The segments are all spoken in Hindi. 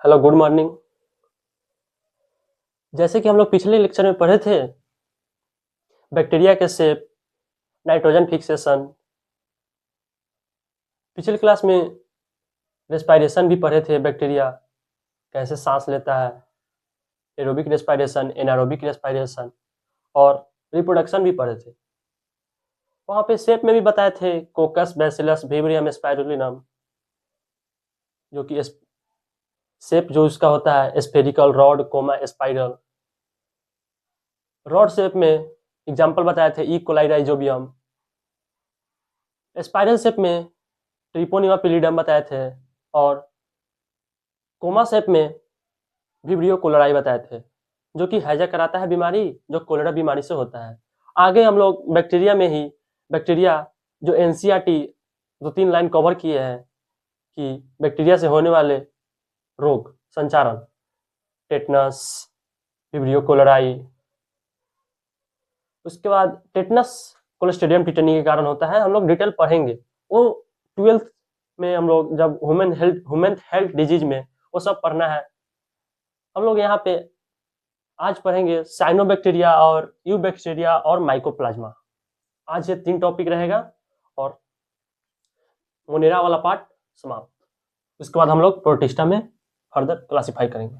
Hello, good morning. जैसे कि हम लोग पिछले लेक्चर में पढ़े थे, बैक्टीरिया के शेप, नाइट्रोजन फिक्सेशन। पिछले क्लास में रेस्पायरेशन भी पढ़े थे, बैक्टीरिया कैसे सांस लेता है, एरोबिक रेस्पायरेशन, एनारोबिक रेस्पायरेशन और रिप्रोडक्शन भी पढ़े थे। वहाँ पे शेप में भी बताए थे, कोकस, बैसिलस, विब्रियम, स्पाइरुलिनम, जो कि शेप जो उसका होता है spherical, rod, comma, spiral. Rod shape में एग्जाम्पल बताए थे, E coli, rhizobium. Spiral shape में ट्रिपोनिमा पिलिडम बताए थे और कोमा शेप में विब्रियो कोलेराई बताए थे, जो कि हैजा कराता है बीमारी, जो कोलेरा बीमारी से होता है। आगे हम लोग बैक्टीरिया में ही बैक्टीरिया जो एनसीईआरटी 2-3 लाइन कवर किए हैं कि बैक्टीरिया से होने वाले रोग संचारण, टेटनस, विब्रियो कोलेराई। उसके बाद टेटनस क्लोस्ट्रिडियम टिटेनी के कारण होता है, हम लोग डिटेल पढ़ेंगे वो 12th में। हम लोग जब ह्यूमन हेल्थ डिजीज में वो सब पढ़ना है। हम लोग यहाँ पे आज पढ़ेंगे साइनोबैक्टीरिया और यूबैक्टीरिया और माइकोप्लाज्मा। आज ये 3 टॉपिक रहेगा और मोनेरा वाला पार्ट समाप्त। उसके बाद हम लोग प्रोटिस्टा में फर्दर क्लासिफाई करेंगे।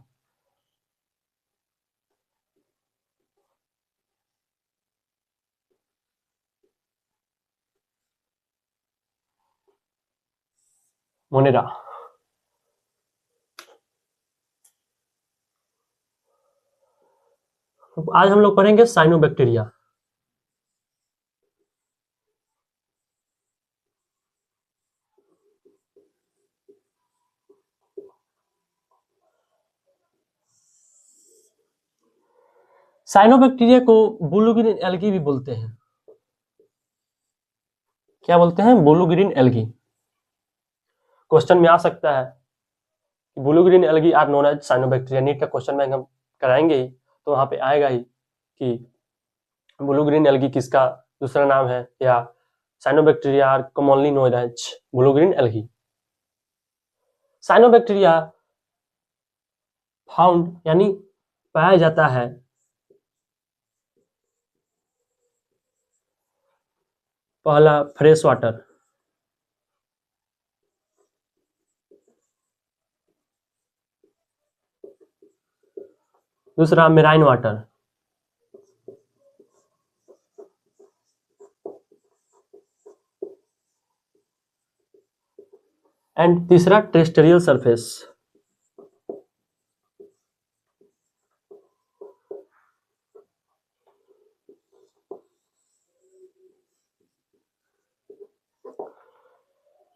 मोनेरा आज हम लोग पढ़ेंगे साइनोबैक्टीरिया। साइनोबैक्टीरिया को ब्लू ग्रीन एल्गी भी बोलते हैं। क्या बोलते हैं? Blue green algae. क्वेश्चन में आ सकता है blue green algae are known as cyanobacteria. NEET का क्वेश्चन बैंक हम कराएंगे ही, तो वहां पे आएगा ही कि ब्लू ग्रीन एल्गी किसका दूसरा नाम है, या cyanobacteria are commonly known as blue green algae. Cyanobacteria found यानी पाया जाता है पहला फ्रेश वाटर, दूसरा मेराइन वाटर, एंड तीसरा terrestrial surface.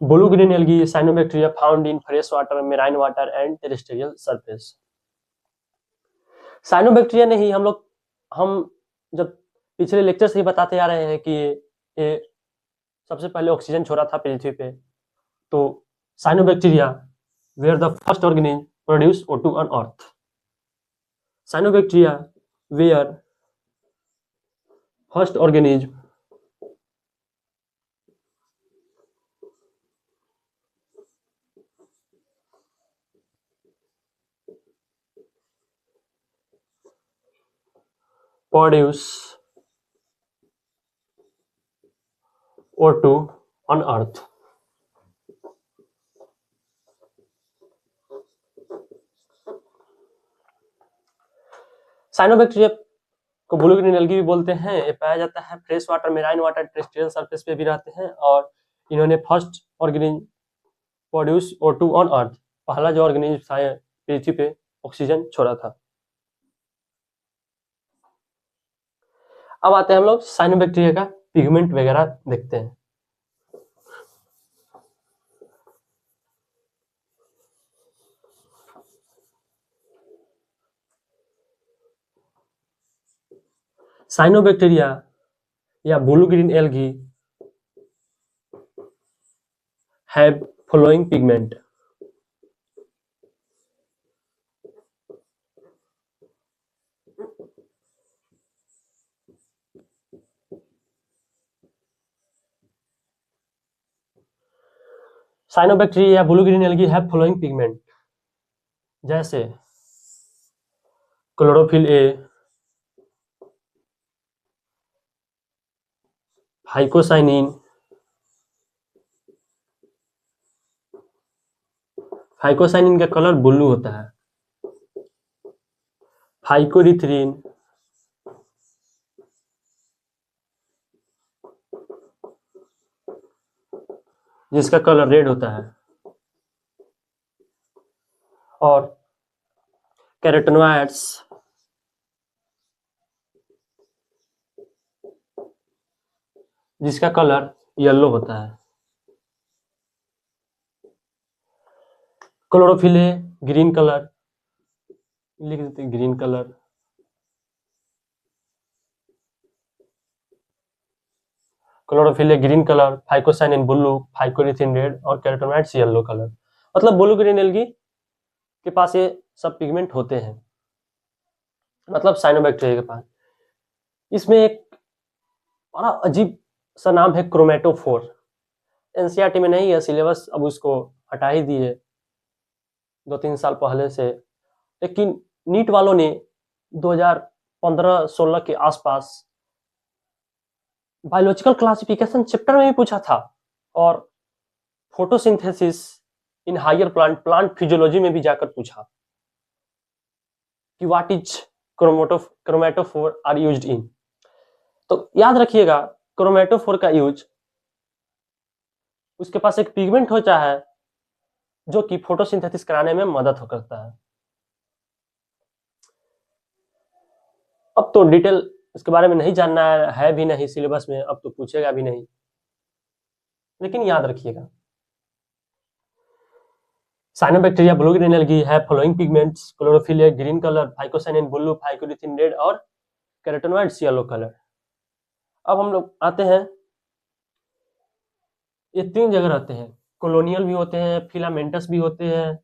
Blue green algae cyanobacteria found in fresh water, marine water and terrestrial surface. Cyanobacteria ने ही हम जब पिछले लेक्चर से ही बताते आ रहे हैं कि ये सबसे पहले ऑक्सीजन छोड़ा था पृथ्वी पे। तो cyanobacteria were the first organism produce O2 on earth. Cyanobacteria were first organism produce O2 on earth. Cyanobacteria को ब्लू ग्रीन एल्गी भी बोलते हैं। ये पाया जाता है fresh water, marine water, terrestrial surface पे भी रहते हैं और इन्होंने first organism produce O2 on earth, पहला जो ऑर्गेनिज्म था पृथ्वी पे ऑक्सीजन छोड़ा था। अब आते हैं हम लोग साइनोबैक्टीरिया का पिगमेंट वगैरह देखते हैं। साइनोबैक्टीरिया या blue green algae have following pigment. Cyanobacteria या blue green algae have following pigment. जैसे क्लोरोफिल ए, फाइकोसाइनिन, फाइकोसाइनिन का कलर ब्लू होता है, फाइकोरिथ्रिन, जिसका कलर रेड होता है, और कैरोटेनॉइड्स, जिसका कलर येलो होता है। क्लोरोफिल है ग्रीन कलर, लिख देते हैं ग्रीन कलर, क्लोरोफिल है green colour, phycocyanin blue, phycoerythrin red और कैरोटेनॉइड्स येलो कलर। मतलब ब्लू ग्रीन एल्गी के पास ये सब पिगमेंट होते हैं, मतलब साइनोबैक्टीरिया के पास। इसमें एक बड़ा अजीब सा नाम है क्रोमेटोफोर। एनसीईआरटी में नहीं है, सिलेबस अब उसको हटा ही दिए 2-3 साल पहले से, लेकिन नीट वालों ने 2015-16 के आसपास बायोलॉजिकल क्लासिफिकेशन चैप्टर में भी पूछा था, और photosynthesis in higher plant physiology में भी जाकर पूछा कि what is chromatophore are used in. तो याद रखिएगा, क्रोमेटोफोर का यूज, उसके पास एक पिगमेंट होता है जो कि फोटोसिंथेसिस कराने में मदद करता है। अब तो डिटेल इसके बारे में नहीं जानना है भी नहीं सिलेबस में, अब तो पूछेगा भी नहीं, लेकिन याद रखिएगा साइनोबैक्टीरिया ब्लू ग्रीन एल्गी है फॉलोइंग पिगमेंट्स, क्लोरोफिल है green colour, phycocyanin blue, phycoerythrin red और कैरोटेनॉइड्स येलो कलर। अब हम लोग आते हैं, ये 3 जगह रहते हैं, कॉलोनियल भी होते हैं, फिलामेंटस भी होते हैं,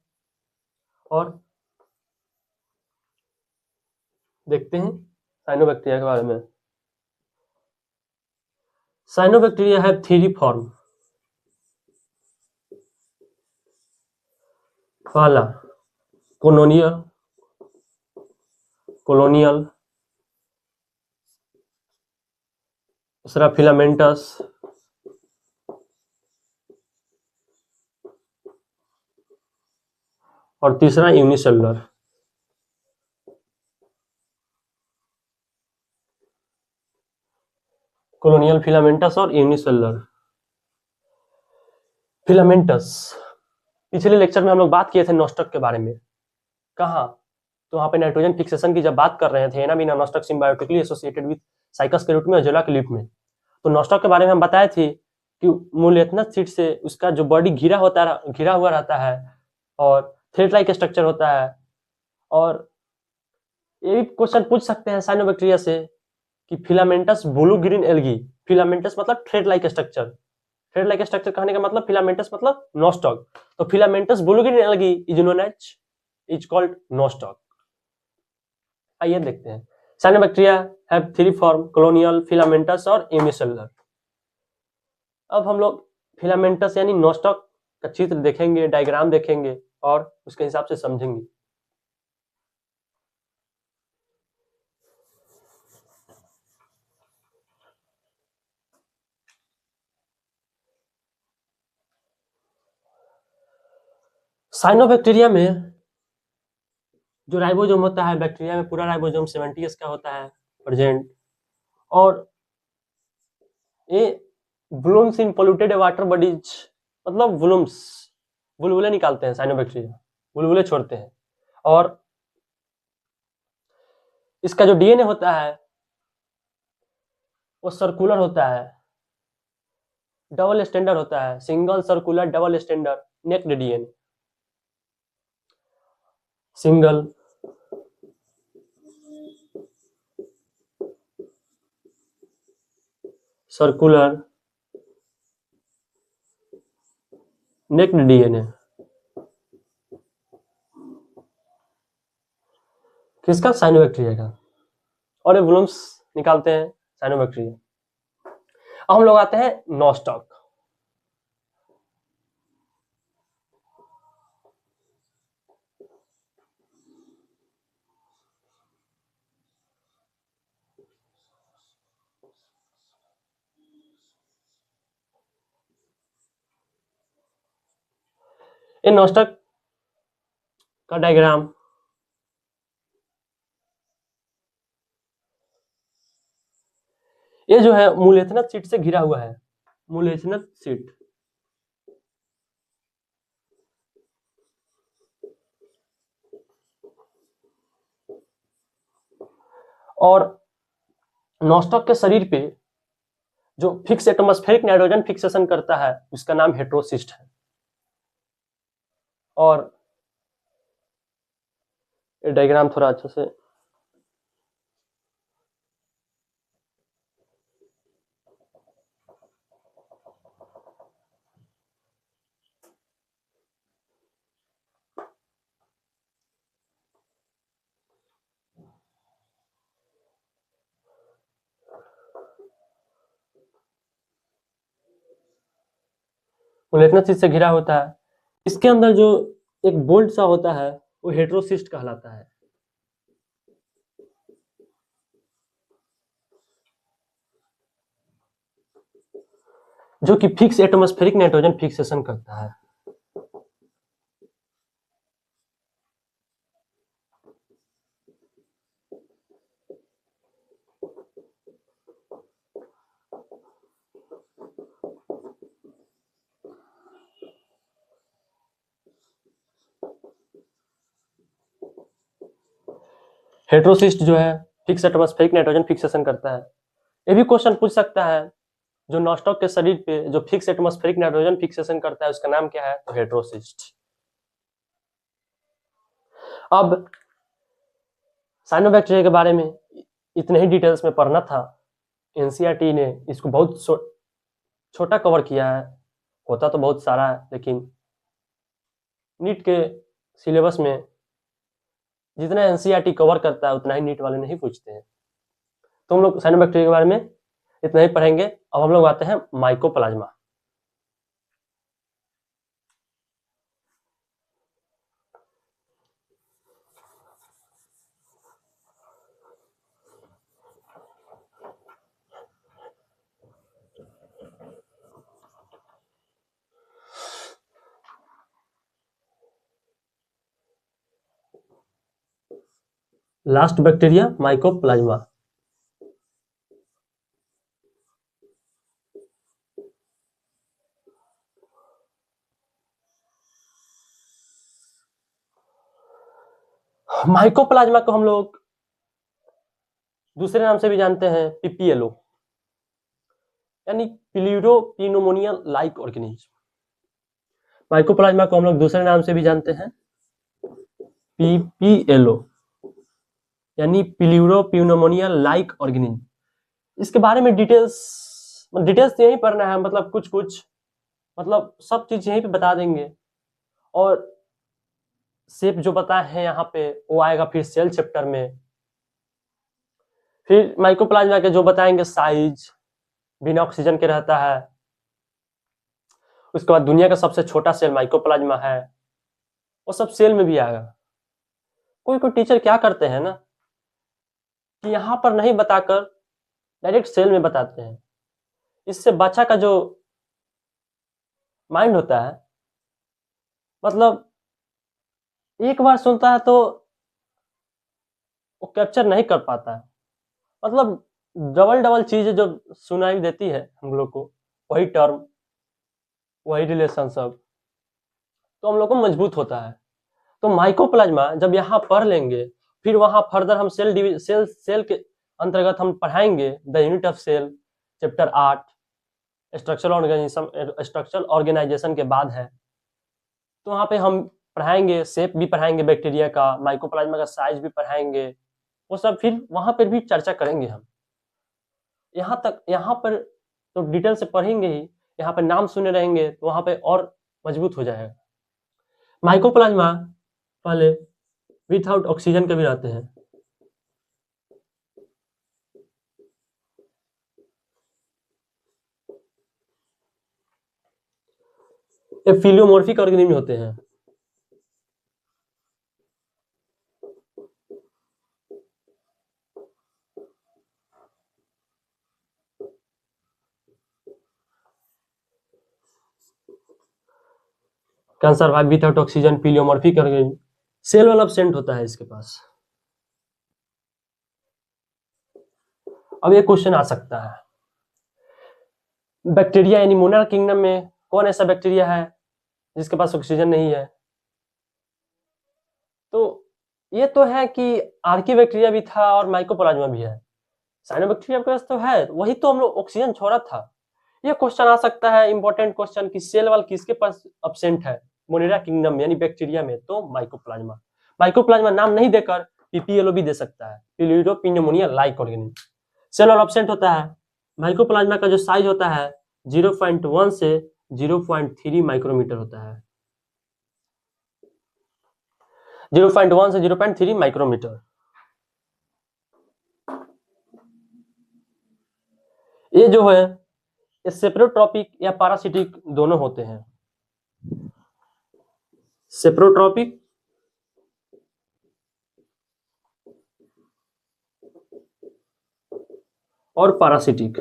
और देखते हैं साइनोबैक्टीरिया के बारे में। साइनोबैक्टीरिया है 3 फॉर्म। पहला कॉलोनियल, दूसरा फिलामेंटस, और तीसरा यूनिसेलुलर। कॉलोनियल, फिलामेंटस और यूनिसेलुलर। फिलामेंटस, पिछले लेक्चर में हम लोग बात किए थे नॉस्टक के बारे में। कहाँ? तो वहां पे नाइट्रोजन फिक्सेशन की जब बात कर रहे थे, एनामीना नॉस्टक सिम्बायोटिकली एसोसिएटेड विद साइकस के रूट में और जेला के लिप में, तो नॉस्टक के बारे में हम बताए थे कि मुलेथनस सीड से उसका जो बॉडी घिरा हुआ रहता है और थ्रेड लाइक स्ट्रक्चर होता है। और ये भी क्वेश्चन पूछ सकते हैं साइनोबैक्टीरिया से कि filamentous blue green algae, filamentous मतलब thread like structure, thread like structure कहने का मतलब फिलामेंटस मतलब नॉस्टक, तो filamentous blue green algae is known as is called nostoc. आइए देखते हैं, cyanobacteria have 3 form, colonial, filamentous और यूनिसेलुलर। अब हम लोग फिलामेंटस यानी नॉस्टक का चित्र देखेंगे, डायग्राम देखेंगे और उसके हिसाब से समझेंगे। साइनोबैक्टीरिया में जो राइबोसोम होता है, बैक्टीरिया में पूरा राइबोसोम 70S का होता है प्रेजेंट, और ये blooms in polluted water bodies, मतलब ब्लूम्स, बुलबुले निकालते हैं साइनोबैक्टीरिया, बुलबुले छोड़ते हैं। और इसका जो डीएनए होता है वो सर्कुलर होता है, डबल स्टैंडर्ड होता है, single circular double standard naked DNA, single circular naked DNA किसका? साइनोबैक्टीरिया का। और ये ब्लूम्स निकालते हैं साइनोबैक्टीरिया। अब हम लोग आते हैं नॉस्टक। इन नॉस्टक का डायग्राम ये जो है मूलेथनत सीट से घिरा हुआ है, मूलेथनत सीट। और नॉस्टॉक के शरीर पे जो फिक्स एटमॉस्फेरिक नाइट्रोजन फिक्सेशन करता है उसका नाम हेट्रोसिस्ट है। और ये डायग्राम थोड़ा अच्छे से मूलेथनत सीट से घिरा होता है। इसके अंदर जो एक बोल्ट सा होता है वो हेट्रोसिस्ट कहलाता है। जो कि फिक्स एटमॉस्फेरिक नाइट्रोजन फिक्सेशन करता है। हेट्रोसिस्ट जो है फिक्स एटमॉस्फेरिक नाइट्रोजन फिक्सेशन करता है। ये भी क्वेश्चन पूछ सकता है जो नॉस्टॉक के शरीर पे जो फिक्स एटमॉस्फेरिक नाइट्रोजन फिक्सेशन करता है उसका नाम क्या है, तो हेट्रोसिस्ट। अब साइनोबैक्टीरिया के बारे में इतने ही डिटेल्स में पढ़ना था। एनसीईआरटी ने इसको बहुत छोटा कवर किया है, होता तो बहुत सारा है लेकिन नीट के सिलेबस में जितना एनसीईआरटी कवर करता है उतना ही नीट वाले नहीं पूछते हैं। तो हम लोग साइनोबैक्टीरिया के बारे में इतना ही पढ़ेंगे। अब हम लोग आते हैं mycoplasma. Last bacteria mycoplasma. Mycoplasma को हम लोग दूसरे नाम से भी जानते हैं पीपीएलओ, यानी प्लूरोपिनोमोनिया लाइक ऑर्गेनिज्म। माइकोप्लाज्मा को हम लोग दूसरे नाम से भी जानते हैं पीपीएलओ, यानी प्लूरोपिनोमोनिया लाइक ऑर्गेनिज्म। इसके बारे में डिटेल्स यही पढ़ना है, मतलब कुछ कुछ, मतलब सब चीज यहीं पे बता देंगे। और शेप जो बताए हैं यहाँ पे वो आएगा फिर सेल चैप्टर में। फिर माइकोप्लाज्मा के जो बताएंगे साइज बिना ऑक्सीजन के रहता है। उसके बाद दुनिया का सबसे छोटा सेल माइकोप्लाज्मा है, वो सब सेल में भी आएगा। कोई कोई टीचर क्या करते हैं ना कि यहाँ पर नहीं बताकर डायरेक्ट सेल में बताते हैं। इससे बच्चा का जो माइंड होता है, मतलब एक बार सुनता है तो वो कैप्चर नहीं कर पाता है। मतलब डबल डबल चीजें जो सुनाई देती है हम लोग को, वही टर्म वही रिलेशन सब, तो हम लोग को मजबूत होता है। तो माइकोप्लाज्मा जब यहाँ पढ़ लेंगे फिर वहां फर्दर हम सेल के अंतर्गत हम पढ़ाएंगे the unit of cell, chapter 8 structural organisation के बाद है। तो वहाँ पे हम पढ़ाएंगे, शेप भी पढ़ाएंगे बैक्टीरिया का, माइकोप्लाज्मा का साइज भी पढ़ाएंगे, वो सब फिर वहां पर भी चर्चा करेंगे हम। यहाँ पर तो डिटेल से पढ़ेंगे ही, यहाँ पर नाम सुने रहेंगे तो वहां पे और मजबूत हो जाएगा। माइकोप्लाज्मा पहले विदाउट ऑक्सीजन के भी रहते हैं। ये फिलियोमॉर्फिक ऑर्गेनिज्म होते हैं। Can survive without oxygen, pleomorphic organism, cell wall absent होता है इसके पास। अब ये क्वेश्चन आ सकता है, बैक्टीरिया यानी मोनर किंगडम में कौन ऐसा बैक्टीरिया है जिसके पास ऑक्सीजन नहीं है? तो ये तो है कि आर्की बैक्टीरिया भी था और माइकोप्लाज्मा भी है। साइनोबैक्टीरिया के पास तो है, वही तो हम लोग ऑक्सीजन छोड़ा था। ये क्वेश्चन आ सकता है इंपॉर्टेंट क्वेश्चन कि सेल वाल किसके पास एब्सेंट है मोनेरा किंगडम यानी बैक्टीरिया में? तो माइकोप्लाज्मा। माइकोप्लाज्मा नाम नहीं देकर पीपीएलओ भी दे सकता है, pleuropneumonia like organism. Cell wall absent होता है। माइकोप्लाज्मा का जो साइज होता है 0.1 से 0.3 माइक्रोमीटर होता है। 0.1 से 0.3 माइक्रोमीटर। ये जो है ये सेप्रोट्रॉपिक या पैरासिटिक दोनों होते हैं। सेप्रोट्रॉपिक और पैरासिटिक।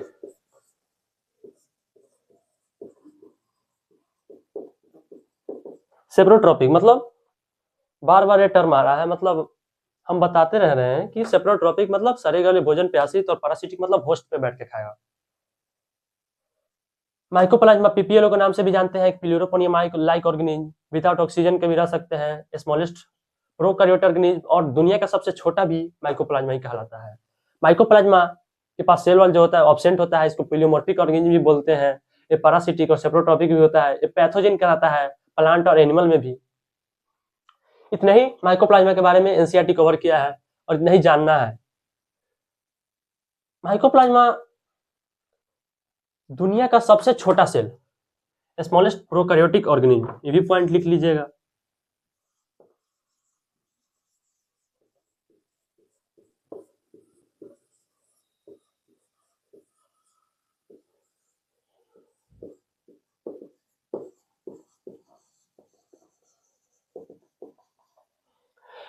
सेप्रोट्रॉपिक मतलब बार बार ये टर्म आ रहा है, मतलब हम बताते रह रहे हैं कि सेप्रोट्रॉपिक मतलब सड़े गले भोजन पे आश्रित और पैरासिटिक मतलब होस्ट पे बैठ के खाएगा। माइकोप्लाज्मा पीपीएलओ के नाम से भी जानते हैं, प्यूरिडोपिन्यूमोनिया लाइक ऑर्गेनिज्म, विदाउट ऑक्सीजन के भी रह सकते हैं, स्मॉलेस्ट प्रोकैरियोटिक ऑर्गेनिज्म, और दुनिया का सबसे छोटा भी माइकोप्लाज्मा ही कहलाता है। माइकोप्लाज्मा के पास सेल वॉल जो होता है एब्सेंट होता है, इसको प्लीओमॉर्फिक ऑर्गेनिज्म भी बोलते हैं। ये पैरासिटिक और सेप्रोट्रॉपिक भी होता है, ये पैथोजन कहलाता है प्लांट और एनिमल में भी। इतना ही माइकोप्लाज्मा के बारे में एनसीईआरटी कवर किया है और इतना ही जानना है। माइकोप्लाज्मा दुनिया का सबसे छोटा सेल, स्मॉलेस्ट प्रोकैरियोटिक ऑर्गेनिज्म, ये भी पॉइंट लिख लीजिएगा।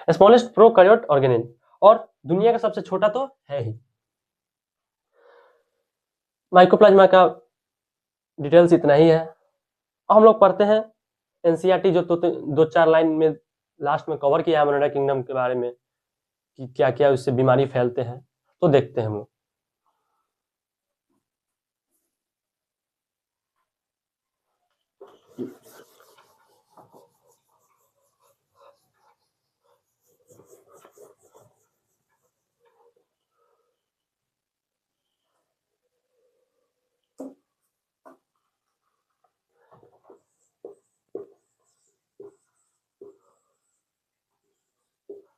स्मॉलेस्ट प्रोकैरियोट ऑर्गेनिज्म और दुनिया का सबसे छोटा तो है ही। माइकोप्लाज्मा का डिटेल्स इतना ही है। अब हम लोग पढ़ते हैं एनसीईआरटी जो दो चार लाइन में लास्ट में कवर किया है मोनेरा किंगडम के बारे में कि क्या क्या उससे बीमारी फैलते हैं, तो देखते हैं हम लोग।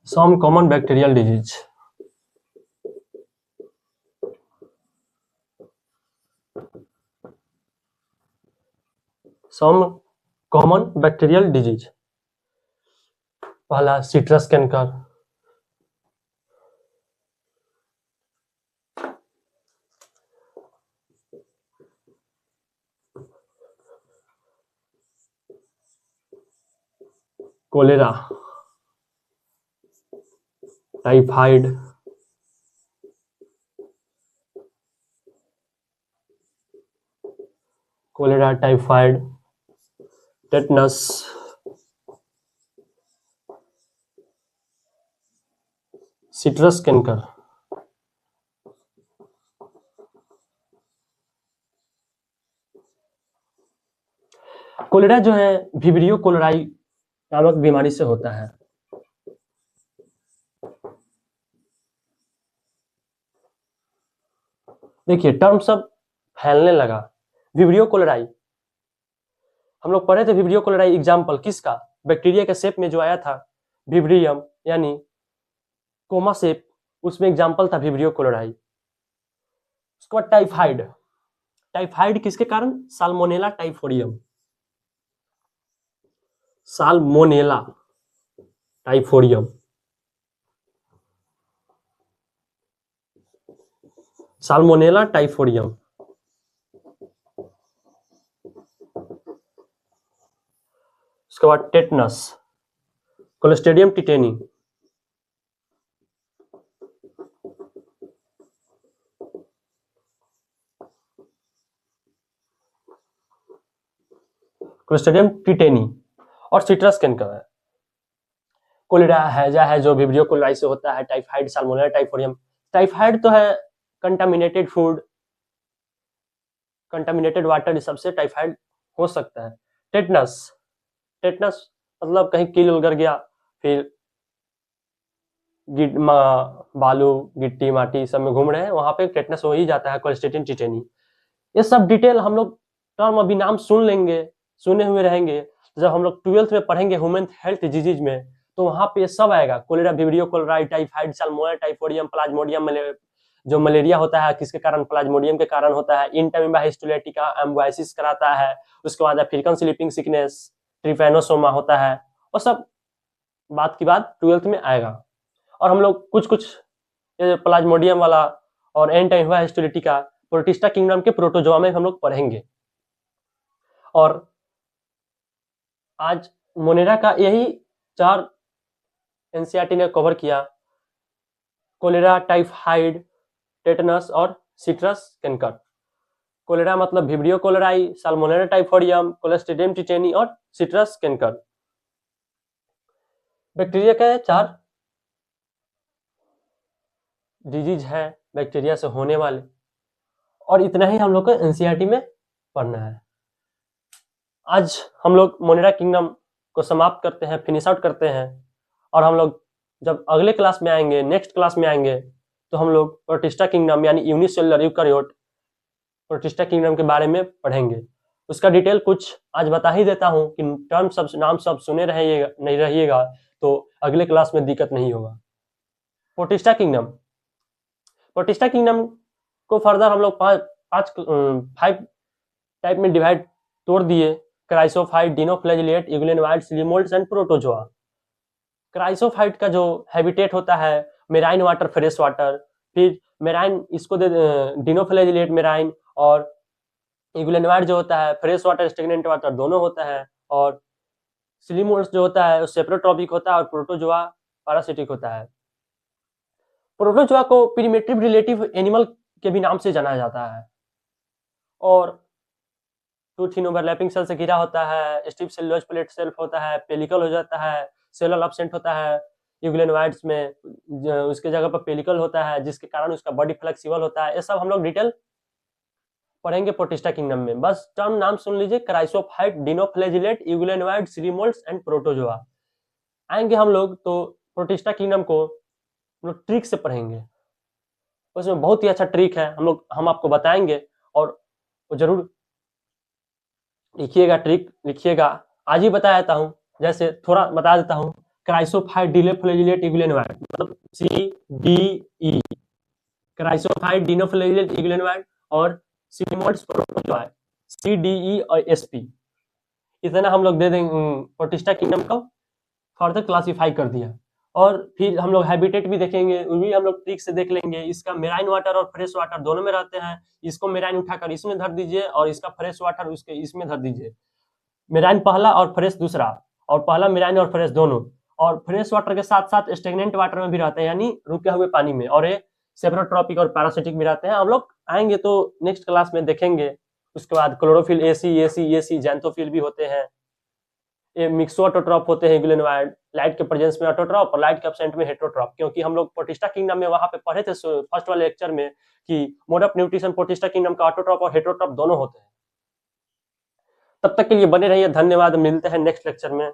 Some common bacterial disease. Some common bacterial disease. पहला citrus canker, cholera, typhoid, cholera, typhoid, tetanus, citrus canker. Cholera जो है विब्रियो कोलेराई नामक बीमारी से होता है। देखिए टर्म सब फैलने लगा। विब्रियो कोलेराई हम लोग पढ़े थे, विब्रियो कोलेराई एग्जाम्पल किसका? बैक्टीरिया के शेप में जो आया था विब्रियम यानी कोमा शेप, उसमें एग्जाम्पल था विब्रियो कोलेराई। उसके बाद टाइफाइड, टाइफाइड किसके कारण? Salmonella typhoidium, salmonella typhoidium, salmonella typhoidium. उसके बाद tetanus, clostridium tetani, clostridium tetani. और सिट्रस कैंकर है। कोलेरा हैजा है जो विब्रियो कोलेराई से होता है, टाइफाइड, साल्मोनेला टाइफोइडियम। टाइफाइड तो है कंटामिनेटेड फूड, कंटामिनेटेड वाटर, इस सबसे टाइफाइड हो सकता है। टेटनस, टेटनस मतलब कहीं कील उलगर गया, फिर बालू गिट्टी माटी सब में घूम रहे हैं, वहां पे टेटनस हो ही जाता है, कोलेस्टेटिन टिटेनी। ये सब डिटेल हम लोग टर्म अभी नाम सुन लेंगे, सुने हुए रहेंगे। जब हम लोग 12th में पढ़ेंगे ह्यूमन हेल्थ डिजीज में, तो वहां पे सब आएगा, cholera, vibrio cholerae, typhoid, salmonella typhoidium, plasmodium, जो मलेरिया होता है किसके कारण, प्लाज्मोडियम के कारण होता है, इंटरमीबा हिस्टोलेटिका एम्बाइसिस कराता है, उसके बाद अफ्रीकन स्लीपिंग सिकनेस, ट्रिपैनोसोमा होता है, और सब बात की बात 12th में आएगा। और हम लोग कुछ कुछ प्लाज्मोडियम वाला और एंटाइवा हिस्टोलेटिका प्रोटिस्टा किंगडम के प्रोटोजोआ में हम लोग पढ़ेंगे। और आज मोनेरा का यही 4 एनसीईआरटी ने कवर किया, कोलेरा, टाइफाइड, टेटनस और सिट्रस कैंकर। कोलेरा मतलब vibrio cholerae, salmonella typhoidium, clostridium tetani और सिट्रस कैंकर। बैक्टीरिया का 4 डिजीज है बैक्टीरिया से होने वाले, और इतना ही हम लोग को एनसीईआरटी में पढ़ना है। आज हम लोग मोनेरा किंगडम को समाप्त करते हैं, फिनिश आउट करते हैं, और हम लोग जब अगले क्लास में आएंगे, नेक्स्ट क्लास में आएंगे, तो हम लोग प्रोटिस्टा किंगडम यानी यूनिसेलुलर यूकेरियोट प्रोटिस्टा किंगडम के बारे में पढ़ेंगे। उसका डिटेल कुछ आज बता ही देता हूँ कि टर्म सब, नाम सब सुने रहिएगा, नहीं रहिएगा तो अगले क्लास में दिक्कत नहीं होगा। प्रोटिस्टा किंगडम, प्रोटिस्टा किंगडम को फर्दर हम लोग 5 टाइप में डिवाइड तोड़ दिए, क्राइसोफाइट, डिनोफ्लैजिलेट, यूग्लेनोइड, सिलीमोल्ड्स एंड प्रोटोजोआ। क्राइसोफाइट का जो हैबिटेट होता है मेराइन वाटर, फ्रेश वाटर, फिर मेराइन इसको दे डिनोफ्लैजिलेट मेराइन, और यूग्लेनोइड जो होता है फ्रेश वाटर स्टेगनेंट वाटर दोनों होता है, और सिलीमोल्ड्स जो होता है सेप्रोट्रॉपिक होता है, और प्रोटोजोआ पैरासिटिक होता है। प्रोटोजोआ को प्रिमिटिव रिलेटिव एनिमल के भी नाम से जाना जाता है, और 2 थिन ओवरलैपिंग सेल से घिरा होता है, स्टिफ सेलुलोज प्लेट सेल्फ होता है, पेलिकल हो जाता है, सेलुलर एब्सेंट होता है यूग्लेनोइड्स में, उसके जगह पर पेलिकल होता है जिसके कारण उसका बॉडी फ्लेक्सिबल होता है। ये सब हम लोग डिटेल पढ़ेंगे प्रोटिस्टा किंगडम में। बस टर्म नाम सुन लीजिए, क्राइसोफाइट, डिनोफ्लैजिलेट, यूग्लेनोइड, सिलीमोल्ड्स एंड प्रोटोजोआ। आएंगे हम लोग तो प्रोटिस्टा किंगडम को हम लोग ट्रिक से पढ़ेंगे, उसमें बहुत ही अच्छा ट्रिक है, हम आपको बताएंगे, और जरूर लिखिएगा, ट्रिक लिखिएगा। आज ही बता देता हूँ, जैसे थोड़ा बता देता हूँ। क्राइसोफाइट, डिनोफ्लैजिलेट, यूग्लेनोइड मतलब CDE, क्राइसोफाइट, डिनोफ्लैजिलेट, यूग्लेनोइड, और सिलीमोल्ड्स, प्रोटोजोआ, CDE और SP। इतना हम लोग दे देंगे, प्रोटिस्टा किंगडम को फर्दर क्लासिफाई कर दिया। और फिर हम लोग हैबिटेट भी देखेंगे, भी हम लोग ट्रिक से देख लेंगे। इसका मेराइन वाटर और फ्रेश वाटर दोनों में रहते हैं, इसको मेराइन उठाकर इसमें धर दीजिए, और इसका फ्रेश वाटर उसके इसमें धर दीजिए। मेराइन पहला और फ्रेश दूसरा, और पहला मेराइन और फ्रेश दोनों, और फ्रेश वाटर के साथ साथ स्टेगनेंट वाटर में भी रहते हैं, यानी रुके हुए पानी में, और ये सेप्रोट्रॉपिक और पैरासिटिक भी रहते हैं। हम लोग आएंगे तो नेक्स्ट क्लास में देखेंगे। उसके बाद क्लोरोफिल, AC जैंथोफिल भी होते हैं, ये मिक्सो ऑटोट्रॉप होते हैं यूग्लेनोइड, लाइट के प्रेजेंस में ऑटोट्रॉप और लाइट के एब्सेंट में हेटेरोट्रॉप। क्योंकि हम लोग प्रोटिस्टा किंगडम में वहां पे पढ़े थे फर्स्ट वाले लेक्चर में कि mode of nutrition protista kingdom का ऑटोट्रॉप और हेटेरोट्रॉप दोनों होते हैं। तब तक के लिए बने रहिए, धन्यवाद, मिलते हैं नेक्स्ट लेक्चर में।